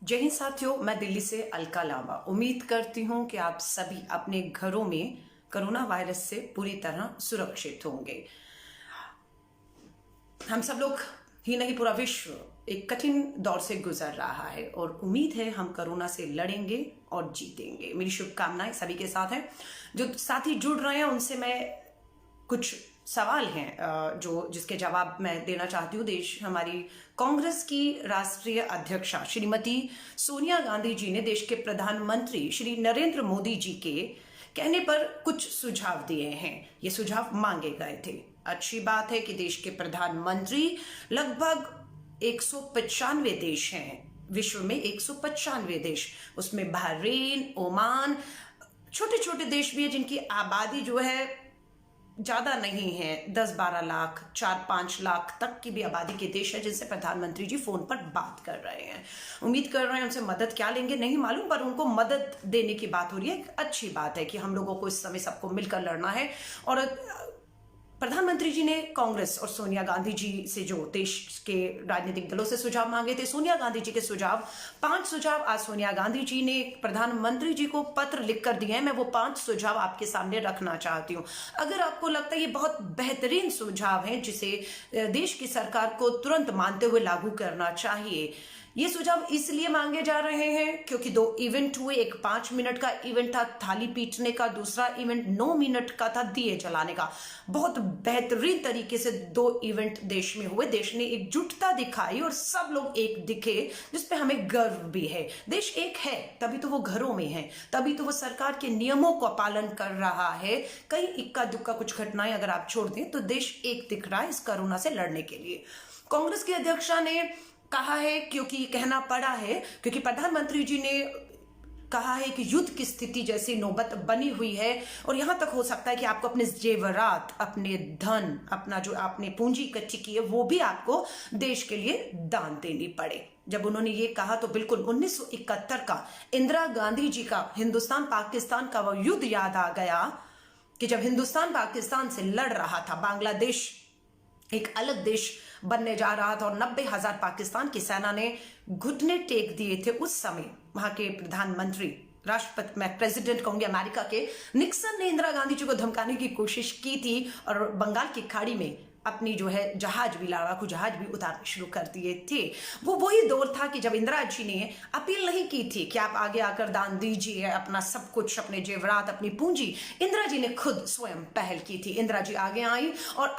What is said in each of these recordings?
जय हिंद साथियों, मैं दिल्ली से अलका लांबा उम्मीद करती हूं कि आप सभी अपने घरों में कोरोना वायरस से पूरी तरह सुरक्षित होंगे। हम सब लोग ही नहीं, पूरा विश्व एक कठिन दौर से गुजर रहा है और उम्मीद है हम कोरोना से लड़ेंगे और जीतेंगे। मेरी शुभकामनाएं सभी के साथ हैं। जो साथी जुड़ रहे हैं उनसे मैं कुछ सवाल हैं जिसके जवाब मैं देना चाहती हूँ। हमारी कांग्रेस की राष्ट्रीय अध्यक्षा श्रीमती सोनिया गांधी जी ने देश के प्रधानमंत्री श्री नरेंद्र मोदी जी के कहने पर कुछ सुझाव दिए हैं। ये सुझाव मांगे गए थे। अच्छी बात है कि देश के प्रधानमंत्री लगभग 195 देश हैं विश्व में, 195 देश, उसमें बहरीन, ओमान, छोटे छोटे देश भी है जिनकी आबादी जो है ज्यादा नहीं है, 10-12 लाख, 4-5 लाख तक की भी आबादी के देश है जिनसे प्रधानमंत्री जी फोन पर बात कर रहे हैं। उम्मीद कर रहे हैं उनसे मदद क्या लेंगे नहीं मालूम, पर उनको मदद देने की बात हो रही है। अच्छी बात है कि हम लोगों को इस समय सबको मिलकर लड़ना है। और प्रधानमंत्री जी ने कांग्रेस और सोनिया गांधी जी से जो देश के राजनीतिक दलों से सुझाव मांगे थे, सोनिया गांधी जी के सुझाव, 5 सुझाव आज सोनिया गांधी जी ने प्रधानमंत्री जी को पत्र लिखकर दिए हैं। मैं वो 5 सुझाव आपके सामने रखना चाहती हूं। अगर आपको लगता है ये बहुत बेहतरीन सुझाव हैं जिसे देश की सरकार को तुरंत मानते हुए लागू करना चाहिए। ये सुझाव इसलिए मांगे जा रहे हैं क्योंकि 2 इवेंट हुए। एक 5 मिनट का इवेंट था थाली पीटने का, दूसरा इवेंट 9 मिनट का था दिए जलाने का। बहुत बेहतरीन तरीके से 2 इवेंट देश में हुए। देश ने एकजुटता दिखाई और सब लोग एक दिखे, जिसपे हमें गर्व भी है। देश एक है तभी तो वो घरों में है, तभी तो वो सरकार के नियमों का पालन कर रहा है। कई इक्का दुक्का कुछ घटनाएं अगर आप छोड़ दें तो देश एक दिख रहा है इस कोरोना से लड़ने के लिए। कांग्रेस की अध्यक्षा ने कहा है, क्योंकि कहना पड़ा है क्योंकि प्रधानमंत्री जी ने कहा है कि युद्ध की स्थिति जैसी नौबत बनी हुई है और यहां तक हो सकता है कि आपको अपने जेवरात, अपने धन, अपना जो आपने पूंजी इकट्ठी की है वो भी आपको देश के लिए दान देनी पड़े। जब उन्होंने ये कहा तो बिल्कुल 1971 का इंदिरा गांधी जी का हिंदुस्तान पाकिस्तान का वो युद्ध याद आ गया कि जब हिंदुस्तान पाकिस्तान से लड़ रहा था, बांग्लादेश एक अलग देश बनने जा रहा था और 90,000 पाकिस्तान की सेना ने घुटने टेक दिए थे। उस समय वहां के प्रधानमंत्री, राष्ट्रपति, मैं प्रेसिडेंट कहूंगी अमेरिका के, निक्सन ने इंदिरा गांधी जी को धमकाने की कोशिश की थी और बंगाल की खाड़ी में अपनी जो है जहाज भी, लड़ाकू जहाज भी उतारने शुरू कर दिए थे। वो वही दौर था कि जब इंदिरा जी ने अपील नहीं की थी कि आप आगे आकर दान दीजिए अपना सब कुछ, अपने जेवरात, अपनी पूंजी। इंदिरा जी ने खुद स्वयं पहल की थी। इंदिरा जी आगे आई और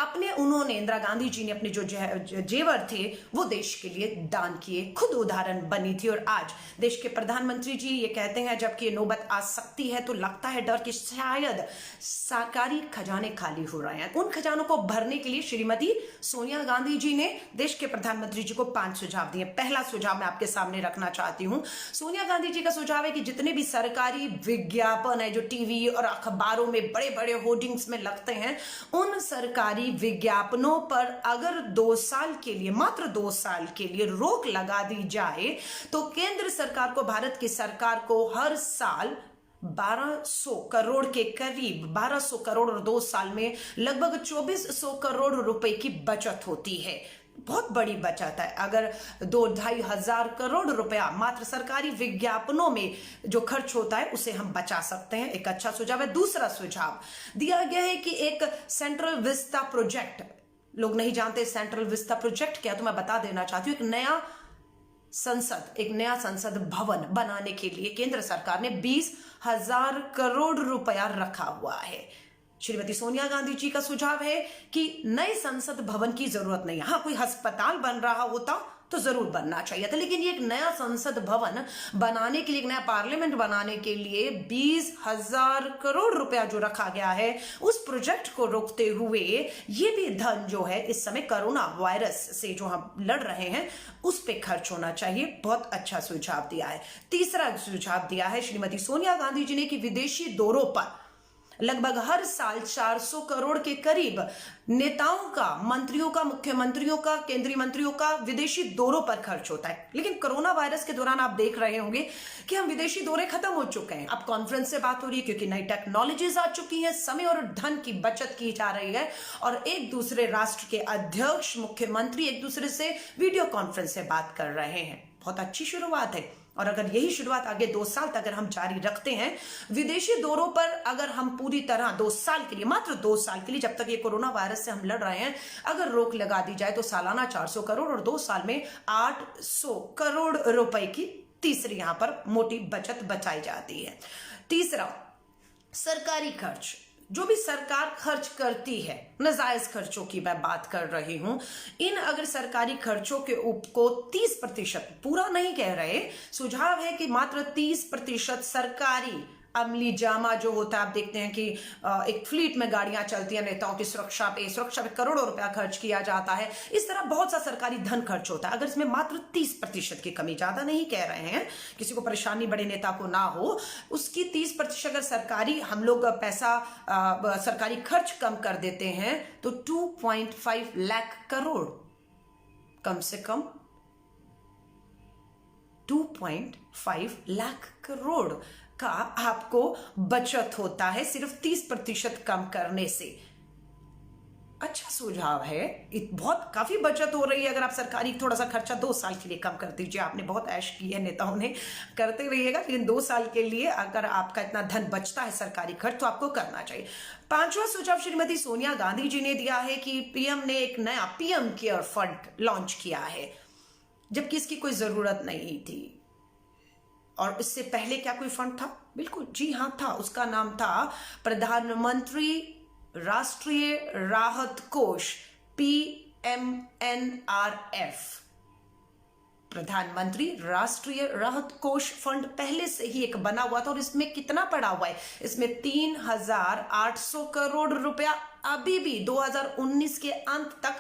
इंदिरा गांधी जी ने अपने जो जेवर थे वो देश के लिए दान किए, खुद उदाहरण बनी थी। और आज देश के प्रधानमंत्री जी ये कहते हैं जबकि ये नौबत आ सकती है तो लगता है डर कि शायद सरकारी खजाने खाली हो रहे हैं। उन खजानों को भरने के लिए श्रीमती सोनिया गांधी जी ने देश के प्रधानमंत्री जी को 5 सुझाव दिए। पहला सुझाव मैं आपके सामने रखना चाहती हूं। सोनिया गांधी जी का सुझाव है कि जितने भी सरकारी विज्ञापन है जो टीवी और अखबारों में बड़े बड़े होर्डिंग्स में लगते हैं, उन सरकारी विज्ञापनों पर अगर 2 साल के लिए, मात्र 2 साल के लिए रोक लगा दी जाए तो केंद्र सरकार को, भारत की सरकार को हर साल 1200 करोड़ के करीब, 1200 करोड़ और 2 साल में लगभग 2400 करोड़ रुपए की बचत होती है। बहुत बड़ी बचत है। अगर 2-2.5 हजार करोड़ रुपया मात्र सरकारी विज्ञापनों में जो खर्च होता है उसे हम बचा सकते हैं। एक अच्छा सुझाव है। दूसरा सुझाव दिया गया है कि एक सेंट्रल विस्ता प्रोजेक्ट, लोग नहीं जानते सेंट्रल विस्ता प्रोजेक्ट क्या, तो मैं बता देना चाहती हूँ। एक नया संसद भवन बनाने के लिए केंद्र सरकार ने 20,000 करोड़ रुपया रखा हुआ है। श्रीमती सोनिया गांधी जी का सुझाव है कि नए संसद भवन की जरूरत नहीं है। हाँ, कोई अस्पताल बन रहा होता तो जरूर बनना चाहिए था, लेकिन ये एक नया संसद भवन बनाने के लिए, एक नया पार्लियामेंट बनाने के लिए 20,000 करोड़ रुपया जो रखा गया है, उस प्रोजेक्ट को रोकते हुए ये भी धन जो है इस समय कोरोना वायरस से जो हम लड़ रहे हैं उस पे खर्च होना चाहिए। बहुत अच्छा सुझाव दिया है। तीसरा सुझाव दिया है श्रीमती सोनिया गांधी जी ने कि विदेशी दौरों पर लगभग हर साल 400 करोड़ के करीब नेताओं का, मंत्रियों का, मुख्यमंत्रियों का, केंद्रीय मंत्रियों का विदेशी दौरों पर खर्च होता है। लेकिन कोरोना वायरस के दौरान आप देख रहे होंगे कि हम विदेशी दौरे खत्म हो चुके हैं। अब कॉन्फ्रेंस से बात हो रही है क्योंकि नई टेक्नोलॉजीज आ चुकी हैं, समय और धन की बचत की जा रही है और एक दूसरे राष्ट्र के अध्यक्ष, मुख्यमंत्री एक दूसरे से वीडियो कॉन्फ्रेंस से बात कर रहे हैं। बहुत अच्छी शुरुआत है। और अगर यही शुरुआत आगे 2 साल तक अगर हम जारी रखते हैं, विदेशी दौरों पर अगर हम पूरी तरह 2 साल के लिए, मात्र 2 साल के लिए, जब तक ये कोरोना वायरस से हम लड़ रहे हैं, अगर रोक लगा दी जाए तो सालाना 400 करोड़ और 2 साल में 800 करोड़ रुपए की तीसरी यहां पर मोटी बचत बचाई जाती है। तीसरा, सरकारी खर्च। जो भी सरकार खर्च करती है, नाजायज खर्चों की मैं बात कर रही हूं, इन अगर सरकारी खर्चों के को 30%, पूरा नहीं कह रहे, सुझाव है कि मात्र 30% सरकारी अमली जामा जो होता है, आप देखते हैं कि एक फ्लीट में गाड़ियां चलती हैं, नेताओं की सुरक्षा पे करोड़ों रुपया खर्च किया जाता है। इस तरह बहुत सा सरकारी धन खर्च होता है। अगर इसमें मात्र 30% की कमी, ज्यादा नहीं कह रहे हैं, किसी को परेशानी बड़े नेता को ना हो, उसकी 30% अगर सरकारी हम लोग पैसा सरकारी खर्च कम कर देते हैं तो 2.5 लाख करोड़, कम से कम 2.5 लाख करोड़ का आपको बचत होता है सिर्फ 30% कम करने से। अच्छा सुझाव है, बहुत काफी बचत हो रही है। अगर आप सरकारी थोड़ा सा खर्चा 2 साल के लिए कम कर दीजिए, आपने बहुत ऐश की है, नेताओं ने, करते रहिएगा, लेकिन 2 साल के लिए अगर आपका इतना धन बचता है सरकारी खर्च तो आपको करना चाहिए। 5वां सुझाव श्रीमती सोनिया गांधी जी ने दिया है कि पीएम ने एक नया पीएम केयर फंड लॉन्च किया है, जबकि इसकी कोई जरूरत नहीं थी। और इससे पहले क्या कोई फंड था? बिल्कुल जी हाँ था। उसका नाम था प्रधानमंत्री राष्ट्रीय राहत कोष, PMNRF। प्रधानमंत्री राष्ट्रीय राहत कोष फंड पहले से ही एक बना हुआ था। और इसमें कितना पड़ा हुआ है? इसमें 3,800 करोड़ रुपया अभी भी 2019 के अंत तक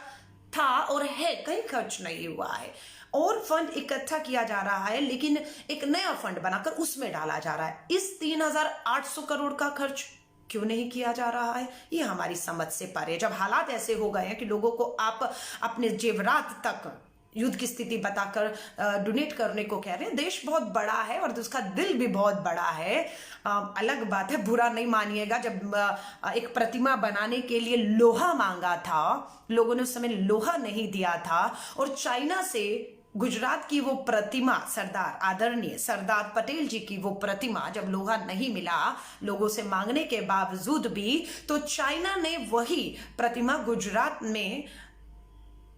था और है, कहीं खर्च नहीं हुआ है। और फंड इकट्ठा किया जा रहा है, लेकिन एक नया फंड बनाकर उसमें डाला जा रहा है। इस 3,800 करोड़ का खर्च क्यों नहीं किया जा रहा है? ये हमारी समझ से परे। जब हालात ऐसे हो गए हैं कि लोगों को आप अपने जेवरात तक युद्ध की स्थिति बताकर डोनेट करने को कह रहे हैं। देश बहुत बड़ा है और उसका दिल भी बहुत बड़ा है। अलग बात है, बुरा नहीं मानिएगा, जब एक प्रतिमा बनाने के लिए लोहा मांगा था, लोगों ने उस समय लोहा नहीं दिया था, और चाइना से गुजरात की वो प्रतिमा, सरदार आदरणीय सरदार पटेल जी की वो प्रतिमा, जब लोहा नहीं मिला लोगों से मांगने के बावजूद भी, तो चाइना ने वही प्रतिमा गुजरात में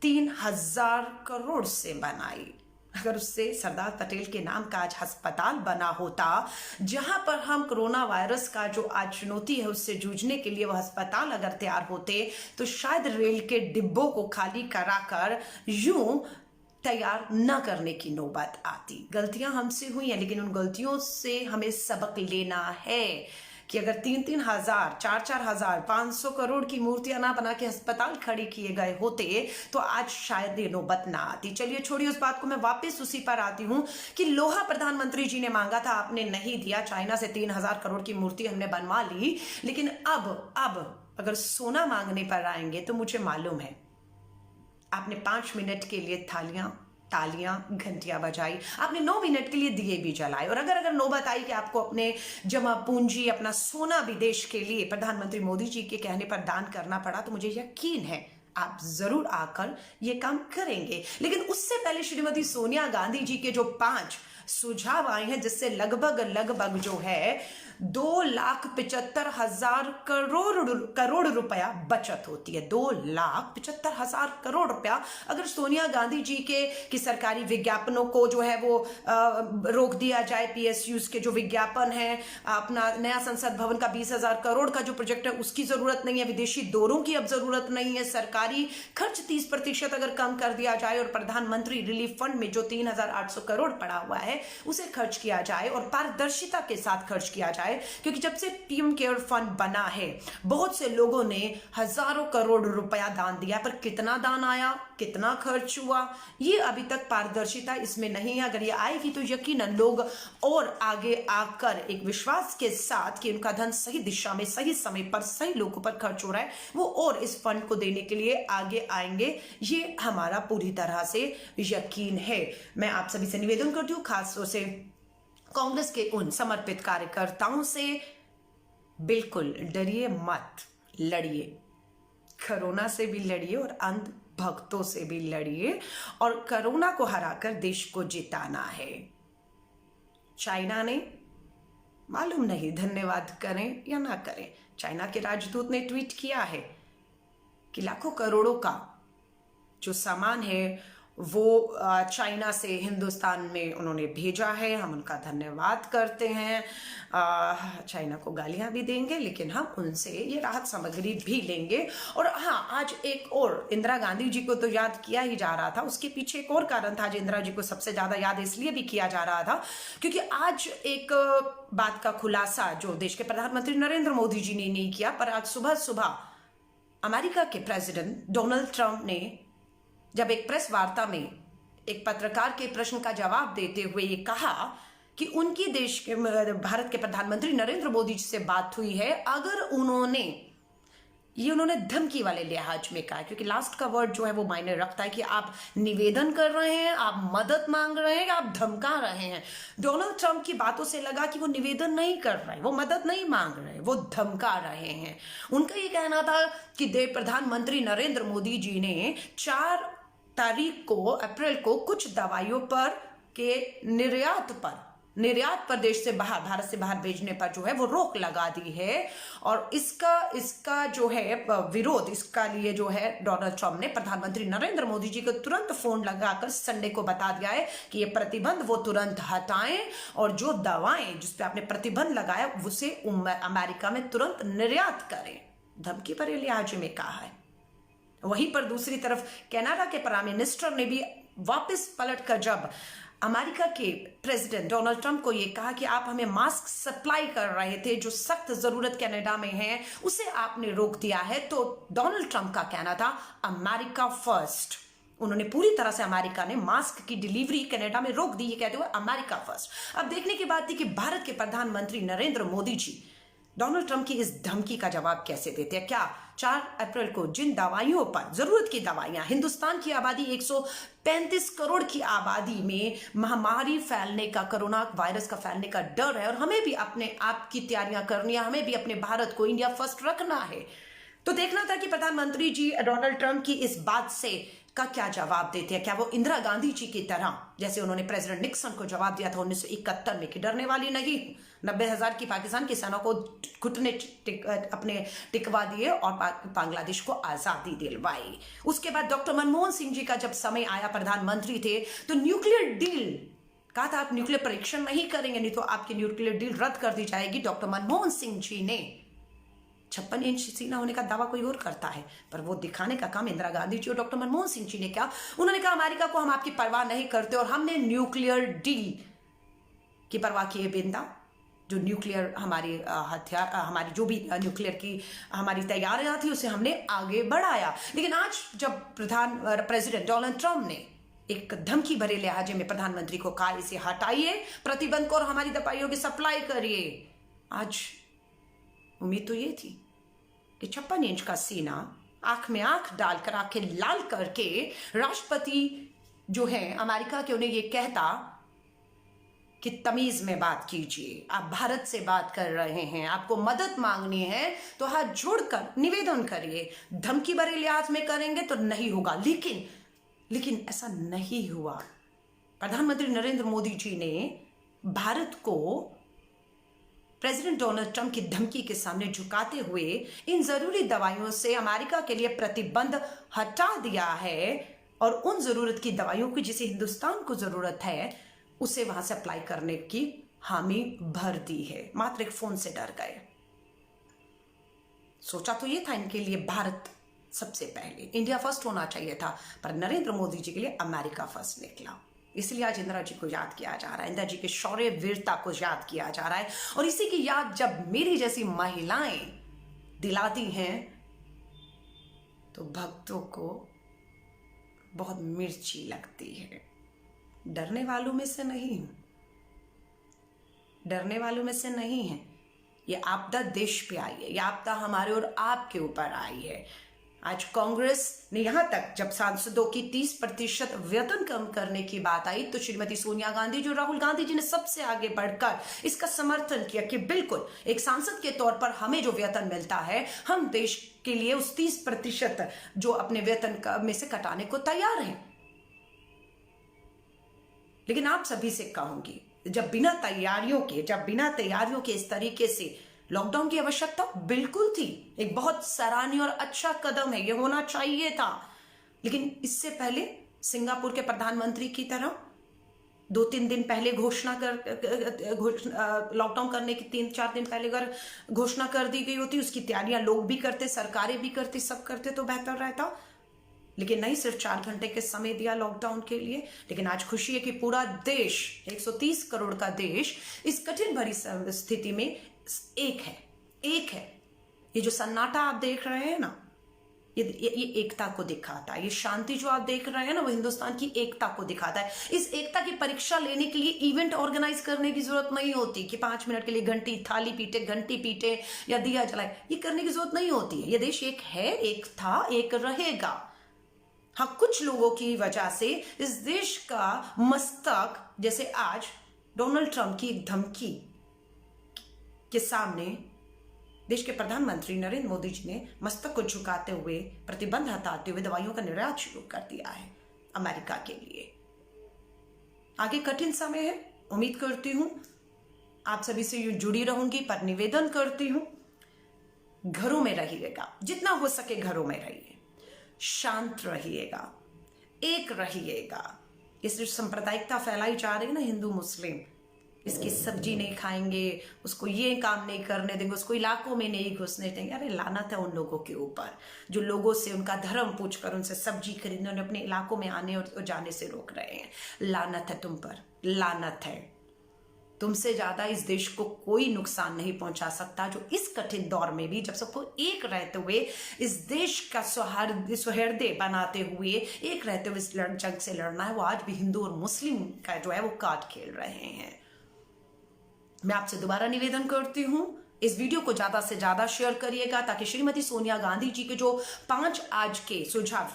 3,000 करोड़ से बनाई। अगर उससे सरदार पटेल के नाम का आज अस्पताल बना होता, जहां पर हम कोरोना वायरस का जो आज चुनौती है उससे जूझने के लिए वह अस्पताल अगर तैयार होते, तो शायद रेल के डिब्बों को खाली कराकर यूं तैयार न करने की नौबत आती। गलतियां हमसे हुई हैं, लेकिन उन गलतियों से हमें सबक लेना है कि अगर 3-3 हजार, 4-4 हजार, 500 करोड़ की मूर्तियां ना बना के अस्पताल खड़े किए गए होते तो आज शायद ये नौबत ना आती। चलिए छोड़िए उस बात को, मैं वापस उसी पर आती हूं कि लोहा प्रधानमंत्री जी ने मांगा था, आपने नहीं दिया। चाइना से 3,000 करोड़ की मूर्ति हमने बनवा ली, लेकिन अब अगर सोना मांगने पर आएंगे तो मुझे मालूम है आपने 5 मिनट के लिए तालियां घंटियां बजाई, आपने 9 मिनट के लिए दिए भी जलाए। और अगर नौबत आई कि आपको अपने जमा पूंजी, अपना सोना भी देश के लिए प्रधानमंत्री मोदी जी के कहने पर दान करना पड़ा, तो मुझे यकीन है आप जरूर आकर ये काम करेंगे। लेकिन उससे पहले श्रीमती सोनिया गांधी जी के जो 5 सुझाव आए हैं, जिससे लगभग जो है 2,75,000 करोड़ रुपया बचत होती है। 2,75,000 करोड़ रुपया अगर सोनिया गांधी जी के सरकारी विज्ञापनों को जो है वो रोक दिया जाए, PSUs के जो विज्ञापन है, अपना नया संसद भवन का 20,000 करोड़ का जो प्रोजेक्ट है उसकी जरूरत नहीं है, विदेशी दौरों की अब जरूरत नहीं है, सरकारी खर्च 30% अगर कम कर दिया जाए और प्रधानमंत्री रिलीफ फंड में जो 3,800 करोड़ पड़ा हुआ है उसे खर्च किया जाए और पारदर्शिता के साथ खर्च किया जाए। क्योंकि जब से पीएम केयर फंड बना है, बहुत से लोगों ने हजारों करोड़ रुपया दान दिया, पर कितना दान आया, कितना खर्च हुआ, ये अभी तक पारदर्शिता इसमें नहीं है। अगर ये आएगी तो यकीनन लोग और आगे आकर एक विश्वास के साथ कि उनका धन सही दिशा में, सही समय पर, सही लोगों पर खर्च हो रहा है, वो और इस फंड को देने के लिए आगे आएंगे। ये हमारा पूरी तरह से यकीन है। मैं आप सभी से निवेदन करती हूँ, खासतौर से कांग्रेस के उन समर्पित कार्यकर्ताओं से, बिल्कुल डरिए मत, लड़िए, कोरोना से भी लड़िए और अंत भक्तों से भी लड़िए और कोरोना को हराकर देश को जिताना है। चाइना ने, मालूम नहीं धन्यवाद करें या ना करें, चाइना के राजदूत ने ट्वीट किया है कि लाखों करोड़ों का जो सामान है वो चाइना से हिंदुस्तान में उन्होंने भेजा है। हम उनका धन्यवाद करते हैं। चाइना को गालियां भी देंगे, लेकिन हम उनसे ये राहत सामग्री भी लेंगे। और हाँ, आज एक और इंदिरा गांधी जी को तो याद किया ही जा रहा था, उसके पीछे एक और कारण था। आज इंदिरा जी को सबसे ज्यादा याद इसलिए भी किया जा रहा था क्योंकि आज एक बात का खुलासा जो देश के प्रधानमंत्री नरेंद्र मोदी जी ने नहीं किया, पर आज सुबह सुबह अमेरिका के प्रेसिडेंट डोनाल्ड ट्रंप ने जब एक प्रेस वार्ता में एक पत्रकार के प्रश्न का जवाब देते हुए ये कहा कि उनकी देश के भारत के प्रधानमंत्री नरेंद्र मोदी जी से बात हुई है, अगर उन्होंने धमकी वाले लिहाज में कहा, क्योंकि लास्ट का वर्ड जो है वो मायने रखता है कि आप निवेदन कर रहे हैं, आप मदद मांग रहे हैं, आप धमका रहे हैं। डोनाल्ड ट्रंप की बातों से लगा कि वो निवेदन नहीं कर रहे, वो मदद नहीं मांग रहे, वो धमका रहे हैं। उनका ये कहना था कि प्रधानमंत्री नरेंद्र मोदी जी ने 4 तारीख को, अप्रैल को, कुछ दवाइयों पर के निर्यात पर देश से बाहर, भारत से बाहर भेजने पर जो है वो रोक लगा दी है। और इसका जो है विरोध, इसका लिए जो है डोनाल्ड ट्रंप ने प्रधानमंत्री नरेंद्र मोदी जी को तुरंत फोन लगाकर संडे को बता दिया है कि ये प्रतिबंध वो तुरंत हटाएं और जो दवाएं जिस पे आपने प्रतिबंध लगाया उसे अमेरिका में तुरंत निर्यात करें। धमकी पर लिहाज में कहा है। वहीं पर दूसरी तरफ कनाडा के प्राइम मिनिस्टर ने भी वापस पलटकर जब अमेरिका के प्रेसिडेंट डोनाल्ड ट्रंप को यह कहा कि आप हमें मास्क सप्लाई कर रहे थे जो सख्त जरूरत कनाडा में है, उसे आपने रोक दिया है, तो डोनाल्ड ट्रंप का कहना था अमेरिका फर्स्ट। उन्होंने पूरी तरह से अमेरिका ने मास्क की डिलीवरी कनाडा में रोक दी, ये कहते हुए अमेरिका फर्स्ट। अब देखने की बात थी कि भारत के प्रधानमंत्री नरेंद्र मोदी जी डोनाल्ड ट्रंप की इस धमकी का जवाब कैसे देते हैं। क्या 4 अप्रैल को जिन दवाइयों पर, जरूरत की दवाइयां, हिंदुस्तान की आबादी 135 करोड़ की आबादी में महामारी फैलने का, कोरोना वायरस का फैलने का डर है और हमें भी अपने आप की तैयारियां करनी है, हमें भी अपने भारत को इंडिया फर्स्ट रखना है। तो देखना था कि प्रधानमंत्री जी डोनाल्ड ट्रंप की इस बात से का क्या जवाब देते हैं। क्या वो इंदिरा गांधी जी की तरह, जैसे उन्होंने प्रेसिडेंट निक्सन को जवाब दिया था 1971 में कि डरने वाली नहीं, 90,000 की पाकिस्तान की सेना को घुटने अपने टिकवा दिए और बांग्लादेश को आजादी दिलवाई। उसके बाद डॉक्टर मनमोहन सिंह जी का जब समय आया, प्रधानमंत्री थे, तो न्यूक्लियर डील कहा था आप न्यूक्लियर परीक्षण नहीं करेंगे, नहीं तो आपकी न्यूक्लियर डील रद्द कर दी जाएगी। डॉक्टर मनमोहन सिंह जी ने 56 इंच सीना होने का दावा कोई और करता है, पर वो दिखाने का काम इंदिरा गांधी जी और डॉक्टर मनमोहन सिंह जी ने किया। उन्होंने कहा अमेरिका को हम आपकी परवाह नहीं करते और हमने न्यूक्लियर डील की परवाह किए बिना जो न्यूक्लियर हमारी हथियार, हमारी जो भी न्यूक्लियर की हमारी तैयारियां थी उसे हमने आगे बढ़ाया। लेकिन आज जब प्रेसिडेंट डोनाल्ड ट्रंप ने एक धमकी भरे लिहाजे में प्रधानमंत्री को कहा इसे हटाइए प्रतिबंध को और हमारी दवाइयों की सप्लाई करिए, आज उम्मीद तो ये थी कि 56 इंच का सीना, आंख में आंख डालकर, आंखें लाल करके राष्ट्रपति जो है अमेरिका के उन्हें ये कहता कि तमीज में बात कीजिए, आप भारत से बात कर रहे हैं, आपको मदद मांगनी है तो हाथ जोड़कर निवेदन करिए। धमकी भरे लिहाज में करेंगे तो नहीं होगा। लेकिन ऐसा नहीं हुआ। प्रधानमंत्री नरेंद्र मोदी जी ने भारत को प्रेसिडेंट डोनाल्ड ट्रंप की धमकी के सामने झुकाते हुए इन जरूरी दवाइयों से अमेरिका के लिए प्रतिबंध हटा दिया है और उन जरूरत की दवाइयों की जिसे हिंदुस्तान को जरूरत है उसे वहां से अप्लाई करने की हामी भर दी है। मात्र एक फोन से डर गए। सोचा तो ये था इनके लिए भारत सबसे पहले, इंडिया फर्स्ट होना चाहिए था, पर नरेंद्र मोदी जी के लिए अमेरिका फर्स्ट निकला। इसलिए आज इंदिरा जी को याद किया जा रहा है, इंदिरा जी के शौर्य वीरता को याद किया जा रहा है। और इसी की याद जब मेरी जैसी महिलाएं दिलाती हैं तो भक्तों को बहुत मिर्ची लगती है। डरने वालों में से नहीं, डरने वालों में से नहीं है। ये आपदा देश पे आई है, ये आपदा हमारे और आपके ऊपर आई है। आज कांग्रेस ने यहां तक जब सांसदों की 30% वेतन कम करने की बात आई तो श्रीमती सोनिया गांधी जो राहुल गांधी जी ने सबसे आगे बढ़कर इसका समर्थन किया कि बिल्कुल एक सांसद के तौर पर हमें जो वेतन मिलता है हम देश के लिए उस 30% जो अपने वेतन में से कटाने को तैयार हैं। लेकिन आप सभी से कहूंगी, जब बिना तैयारियों के इस तरीके से लॉकडाउन की आवश्यकता बिल्कुल थी, एक बहुत सराहनीय और अच्छा कदम है, यह होना चाहिए था। लेकिन इससे पहले सिंगापुर के प्रधानमंत्री की तरह 2-3 दिन पहले लॉकडाउन करने की 3-4 दिन पहले अगर घोषणा कर दी गई होती, उसकी तैयारियां लोग भी करते, सरकारें भी करती, सब करते तो बेहतर रहता। लेकिन नहीं, सिर्फ 4 घंटे के समय दिया लॉकडाउन के लिए। लेकिन आज खुशी है कि पूरा देश, 130 करोड़ का देश इस कठिन भरी स्थिति में एक है। ये जो सन्नाटा आप देख रहे हैं ना, ये एकता को दिखाता है। ये शांति जो आप देख रहे हैं ना, वो हिंदुस्तान की एकता को दिखाता है। इस एकता की परीक्षा लेने के लिए इवेंट ऑर्गेनाइज करने की जरूरत नहीं होती कि 5 मिनट के लिए घंटी पीटे या दिया जलाए, ये करने की जरूरत नहीं होती है। ये देश एक है, एक था, एक रहेगा। हाँ, कुछ लोगों की वजह से इस देश का मस्तक, जैसे आज डोनाल्ड ट्रंप की एक धमकी के सामने देश के प्रधानमंत्री नरेंद्र मोदी जी ने मस्तक को झुकाते हुए, प्रतिबंध हटाते हुए दवाइयों का निर्यात शुरू कर दिया है अमेरिका के लिए। आगे कठिन समय है, उम्मीद करती हूं आप सभी से जुड़ी रहूंगी, पर निवेदन करती हूं घरों में रहिएगा, जितना हो सके घरों में रहिए, शांत रहिएगा, एक रहिएगा। इस जो सांप्रदायिकता फैलाई जा रही है ना, हिंदू मुस्लिम, इसकी सब्जी नहीं खाएंगे, उसको ये काम नहीं करने देंगे, उसको इलाकों में नहीं घुसने देंगे। अरे लानत है उन लोगों के ऊपर जो लोगों से उनका धर्म पूछकर उनसे सब्जी खरीदने और अपने इलाकों में आने और जाने से रोक रहे हैं। लानत है तुम पर, लानत है। तुमसे ज्यादा इस देश को कोई नुकसान नहीं पहुंचा सकता, जो इस कठिन दौर में भी जब सबको एक रहते हुए इस देश का सौहार्द बनाते हुए, एक रहते हुए इस जंग से लड़ना है, वो आज भी हिंदू और मुस्लिम का जो है वो कार्ड खेल रहे हैं। मैं आपसे दोबारा निवेदन करती हूं, इस वीडियो को ज्यादा से ज्यादा शेयर करिएगा ताकि श्रीमती सोनिया गांधी जी के जो 5 आज के सुझाव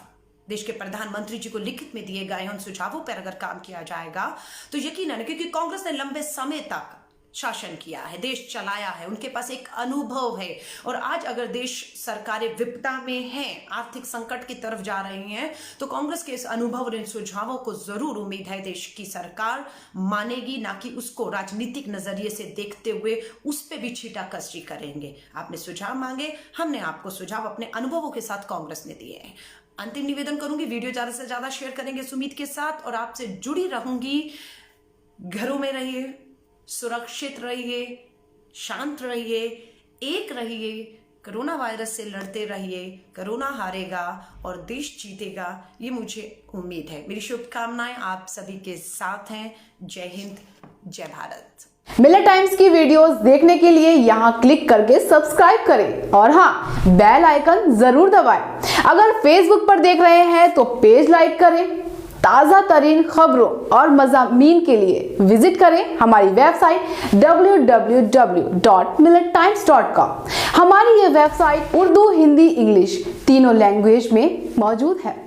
देश के प्रधानमंत्री जी को लिखित में दिए गए हैं, उन सुझावों पर अगर काम किया जाएगा तो यकीनन, क्योंकि कांग्रेस ने लंबे समय तक शासन किया है, देश चलाया है, उनके पास एक अनुभव है। और आज अगर देश सरकारें विपदा में हैं, आर्थिक संकट की तरफ जा रही हैं, तो कांग्रेस के इस अनुभव और इन सुझावों को जरूर उम्मीद है देश की सरकार मानेगी, ना कि उसको राजनीतिक नजरिए से देखते हुए उस पर भी छीटाकशी करेंगे। आपने सुझाव मांगे, हमने आपको सुझाव अपने अनुभवों के साथ कांग्रेस ने दिए हैं। अंतिम निवेदन करूंगी, वीडियो ज्यादा से ज्यादा शेयर करेंगे इस उम्मीद के साथ, और आपसे जुड़ी रहूंगी। घरों में रहिए, सुरक्षित रहिए, शांत रहिए, एक रहिए, कोरोना वायरस से लड़ते रहिए। कोरोना हारेगा और देश जीतेगा, ये मुझे उम्मीद है। मेरी शुभकामनाएं आप सभी के साथ हैं। जय हिंद, जय भारत। मिलर टाइम्स की वीडियोस देखने के लिए यहाँ क्लिक करके सब्सक्राइब करें और हाँ, बेल आइकन जरूर दबाएं। अगर फेसबुक पर देख रहे हैं तो पेज लाइक करें। ताज़ा तरीन खबरों और मज़ामीन के लिए विजिट करें हमारी वेबसाइट www.millertimes.com। हमारी ये वेबसाइट उर्दू, हिंदी, इंग्लिश तीनों लैंग्वेज में मौजूद है।